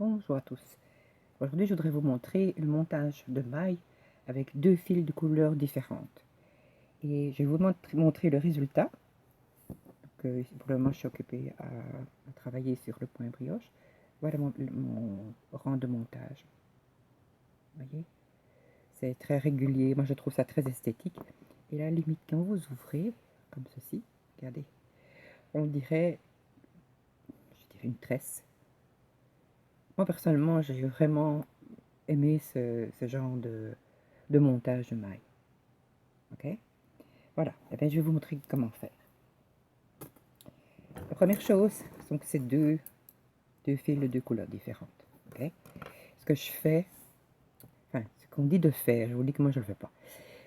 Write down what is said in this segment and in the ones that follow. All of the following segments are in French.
Bonjour à tous. Aujourd'hui, je voudrais vous montrer le montage de mailles avec deux fils de couleurs différentes. Et je vais vous montrer le résultat. Donc, pour le moment, je suis occupée à travailler sur le point brioche. Voilà mon rang de montage. Vous voyez, c'est très régulier. Moi, je trouve ça très esthétique. Et là, limite, quand vous ouvrez, comme ceci, regardez, on dirait, je dirais une tresse. Moi, personnellement, j'ai vraiment aimé ce genre de montage de mailles. Ok, voilà. Et bien, je vais vous montrer comment faire. La première chose, c'est deux fils de deux couleurs différentes. Ok, ce que je fais, enfin, ce qu'on dit de faire, je vous dis que moi je ne le fais pas,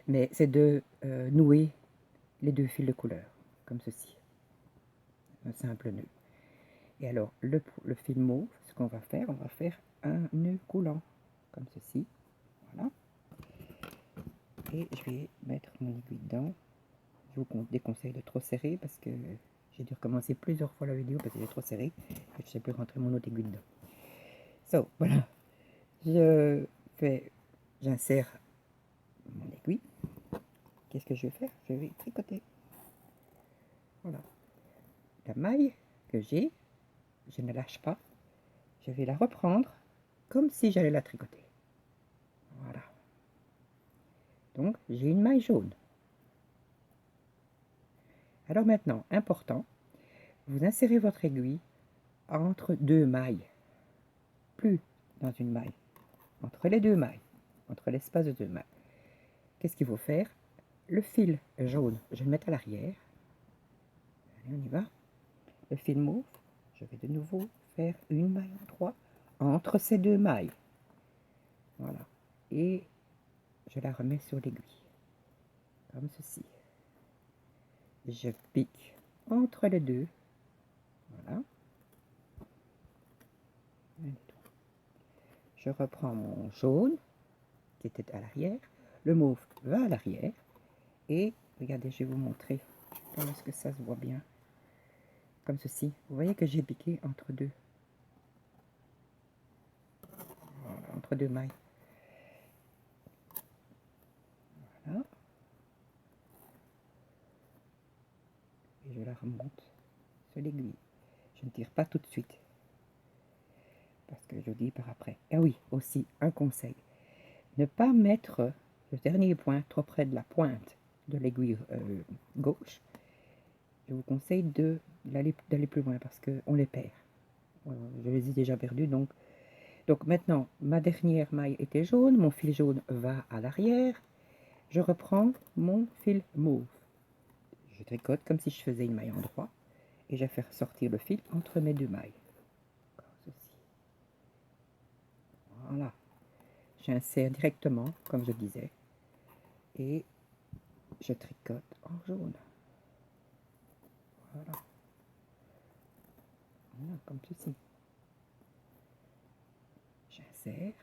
mais c'est de nouer les deux fils de couleur, comme ceci. Un simple nœud. Et alors, le fil mauve, ce qu'on va faire, on va faire un nœud coulant, comme ceci. Voilà. Et je vais mettre mon aiguille dedans. Je vous déconseille de trop serrer parce que j'ai dû recommencer plusieurs fois la vidéo parce que j'ai trop serré et je ne sais plus rentrer mon autre aiguille dedans. So, voilà. J'insère mon aiguille. Qu'est-ce que je vais faire? Je vais tricoter. Voilà. La maille que j'ai, je ne lâche pas. Je vais la reprendre comme si j'allais la tricoter. Voilà. Donc, j'ai une maille jaune. Alors maintenant, important, vous insérez votre aiguille entre deux mailles. Plus dans une maille. Entre les deux mailles. Entre l'espace de deux mailles. Qu'est-ce qu'il faut faire? Le fil jaune, je vais le mettre à l'arrière. Allez, on y va. Le fil mauve, je vais de nouveau faire une maille en trois entre ces deux mailles. Voilà. Et je la remets sur l'aiguille. Comme ceci. Je pique entre les deux. Voilà. Je reprends mon jaune qui était à l'arrière. Le mauve va à l'arrière. Et regardez, je vais vous montrer. Je pense que ça se voit bien. Comme ceci. Vous voyez que j'ai piqué entre deux. Voilà, entre deux mailles. Voilà. Et je la remonte sur l'aiguille. Je ne tire pas tout de suite. Parce que je dis par après. Et oui, aussi, un conseil. Ne pas mettre le dernier point trop près de la pointe de l'aiguille gauche. Je vous conseille d'aller plus loin parce qu'on les perd. Je les ai déjà perdus. Donc maintenant, ma dernière maille était jaune. Mon fil jaune va à l'arrière. Je reprends mon fil mauve. Je tricote comme si je faisais une maille en droit. Et je vais faire sortir le fil entre mes deux mailles. Comme ceci. Voilà. J'insère directement, comme je disais. Et je tricote en jaune. Voilà. Voilà, comme ceci. J'insère.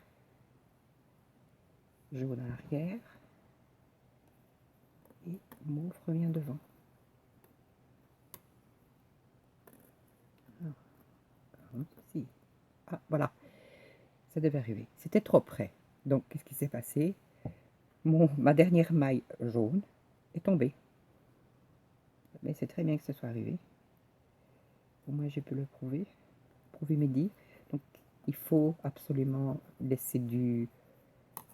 Jaune à l'arrière. Et mauve revient devant. Alors, comme ceci. Ah, voilà. Ça devait arriver. C'était trop près. Donc, qu'est-ce qui s'est passé? Ma dernière maille jaune est tombée. Mais c'est très bien que ce soit arrivé. Au moins, j'ai pu le prouver. Prouver mes dires. Donc, il faut absolument laisser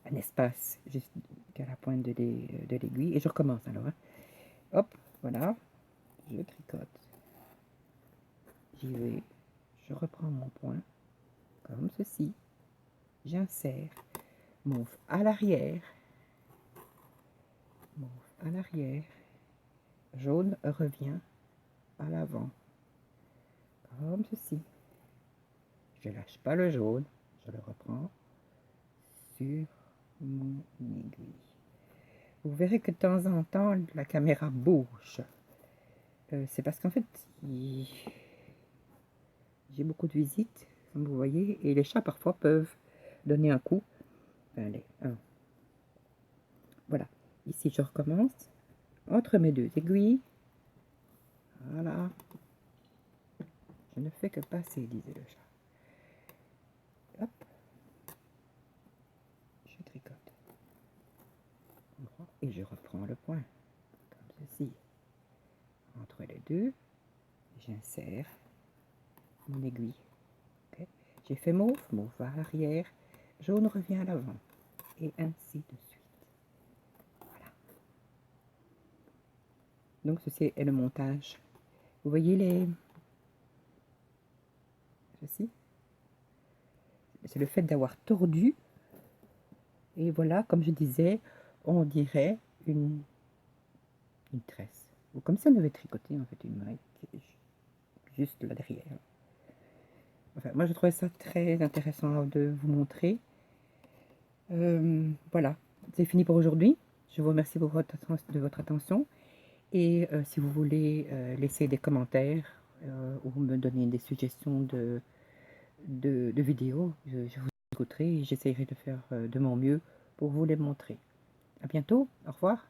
un espace jusqu'à la pointe de l'aiguille. Et je recommence alors. Hein. Hop, voilà. Je tricote. J'y vais. Je reprends mon point. Comme ceci. J'insère. Mauve à l'arrière. Mauve à l'arrière. Jaune revient à l'avant. Comme ceci. Je ne lâche pas le jaune. Je le reprends sur mon aiguille. Vous verrez que de temps en temps, la caméra bouge. C'est parce qu'en fait, j'ai beaucoup de visites, comme vous voyez, et les chats parfois peuvent donner un coup. Allez, un. Voilà. Ici, je recommence. Entre mes deux aiguilles. Voilà. Je ne fais que passer, disait le chat. et je reprends le point, comme ceci. Entre les deux, j'insère mon aiguille. Okay. J'ai fait mauve, mauve va à l'arrière, jaune revient à l'avant, et ainsi de suite. Voilà. Donc ceci est le montage. Vous voyez ceci? C'est le fait d'avoir tordu. Et voilà, comme je disais, on dirait une tresse. Ou comme si on avait tricoté en fait une maille qui est juste là derrière. Enfin, moi je trouvais ça très intéressant de vous montrer. Voilà, c'est fini pour aujourd'hui. Je vous remercie de votre attention. Et si vous voulez laisser des commentaires ou me donner des suggestions de vidéos, je vous écouterai et j'essaierai de faire de mon mieux pour vous les montrer. À bientôt, au revoir.